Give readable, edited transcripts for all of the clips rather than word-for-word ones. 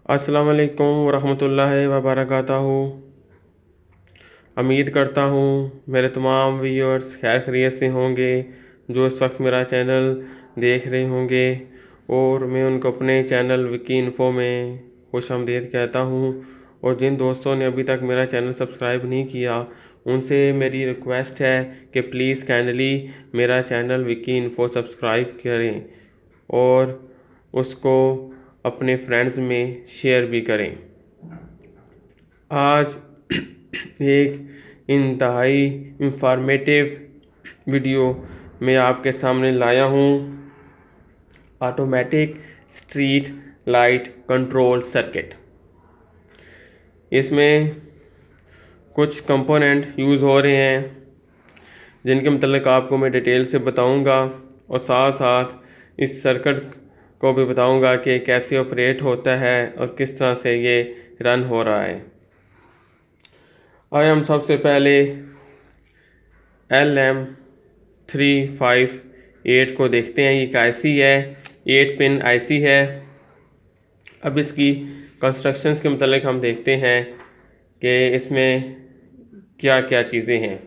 अस्सलाम वालेकुम वरहमतुल्लाहि वबरकातुहू। उम्मीद करता हूँ मेरे तमाम व्यूअर्स खैर खैरियत से होंगे जो इस वक्त मेरा चैनल देख रहे होंगे, और मैं उनको अपने चैनल विकी इन्फो में खुशामदीद कहता हूँ। और जिन दोस्तों ने अभी तक मेरा चैनल सब्सक्राइब नहीं किया उनसे मेरी रिक्वेस्ट है कि प्लीज़ काइंडली मेरा चैनल विकी इन्फो सब्सक्राइब करें और उसको अपने फ्रेंड्स में शेयर भी करें। आज एक इंतहाई इंफॉर्मेटिव वीडियो मैं आपके सामने लाया हूँ। Automatic street light control circuit. इसमें कुछ कंपोनेंट यूज़ हो रहे हैं जिनके मतलब आपको मैं डिटेल से बताऊंगा, और साथ साथ इस सर्किट को भी बताऊंगा कि कैसे ऑपरेट होता है और किस तरह से ये रन हो रहा है। आइए हम सबसे पहले LM358 को देखते हैं। ये एक आईसी है, 8 पिन आईसी है। अब इसकी कंस्ट्रक्शंस के मतलब हम देखते हैं कि इसमें क्या क्या चीज़ें हैं।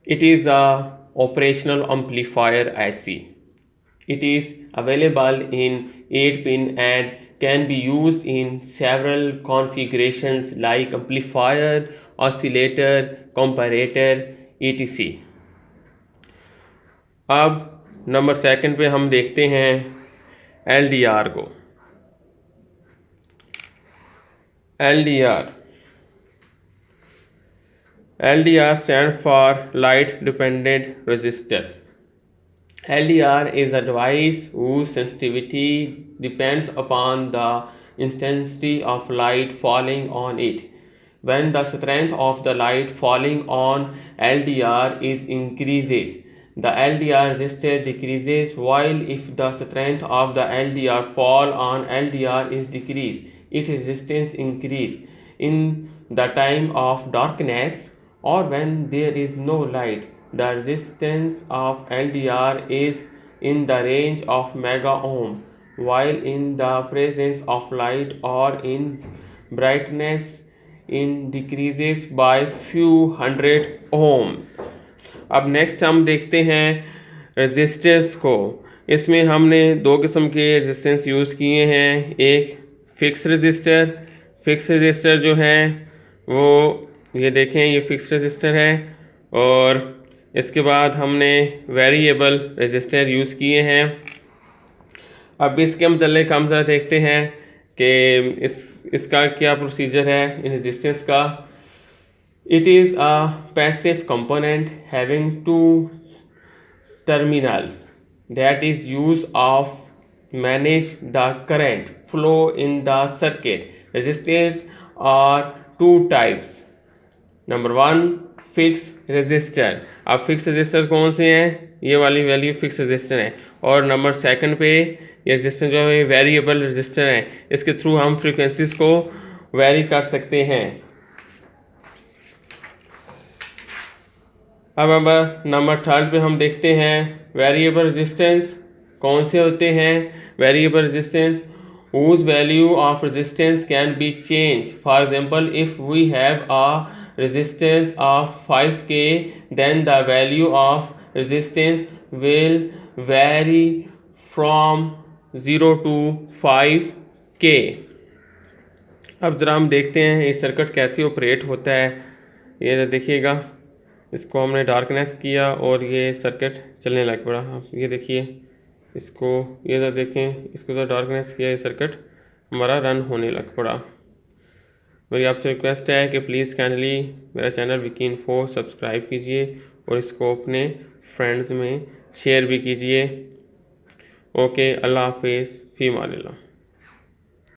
It is a operational amplifier IC. It is available in 8 pin and can be used in several configurations like amplifier, oscillator, comparator, etc. अब नंबर सेकंड पे हम देखते हैं LDR को। LDR stand for Light Dependent Resistor. LDR is a device whose sensitivity depends upon the intensity of light falling on it. When the strength of the light falling on LDR is increases, the LDR resistor decreases, while if the strength of the LDR fall on LDR is decreased, its resistance increase. In the time of darkness or when there is no light, the resistance of LDR is in the range of mega ohm, while in the presence of light or in brightness it decreases by few hundred ohms. अब next हम देखते हैं resistance को। इसमें हमने दो किस्म के रेजिस्टेंस यूज़ किए हैं। एक फिक्स रेजिस्टर जो है वो ये देखें, ये फिक्स रेजिस्टर है, और इसके बाद हमने वेरिएबल रेजिस्टर यूज़ किए हैं। अब इसके मतलब हम ज़रा देखते हैं कि इसका क्या प्रोसीजर है इन रेजिस्टेंस का। It is a passive component having two terminals that is use of manage the current flow in the circuit. Resistors are two types. Number 1 fix resistor. अब फिक्स रेजिस्टर कौन से हैं? ये वाली वैल्यू फिक्स रेजिस्टर है। और number second पे ये रेजिस्टर जो है वेरिएबल रेजिस्टर है। इसके थ्रू हम फ्रीक्वेंसीज को वेरी कर सकते हैं। अब नंबर थर्ड पे हम देखते हैं वेरिएबल रेजिस्टेंस कौन से होते हैं। Variable resistance whose value of resistance can be changed. For example, if we have a resistance of 5k, then the value of resistance will vary from 0 to 5k. अब ज़रा हम देखते हैं ये सर्किट कैसे ऑपरेट होता है। ये देखिएगा, इसको हमने डार्कनेस किया और ये सर्किट चलने लग पड़ा। आप ये देखिए, इसको ये तो देखें, इसको तो डार्कनेस किया, ये सर्किट हमारा रन होने लग पड़ा। मेरी आपसे रिक्वेस्ट है कि प्लीज़ काइंडली मेरा चैनल विकी इन्फो सब्सक्राइब कीजिए और इसको अपने फ्रेंड्स में शेयर भी कीजिए। ओके, अल्लाह हाफिज़, फ़ी अमानिल्लाह।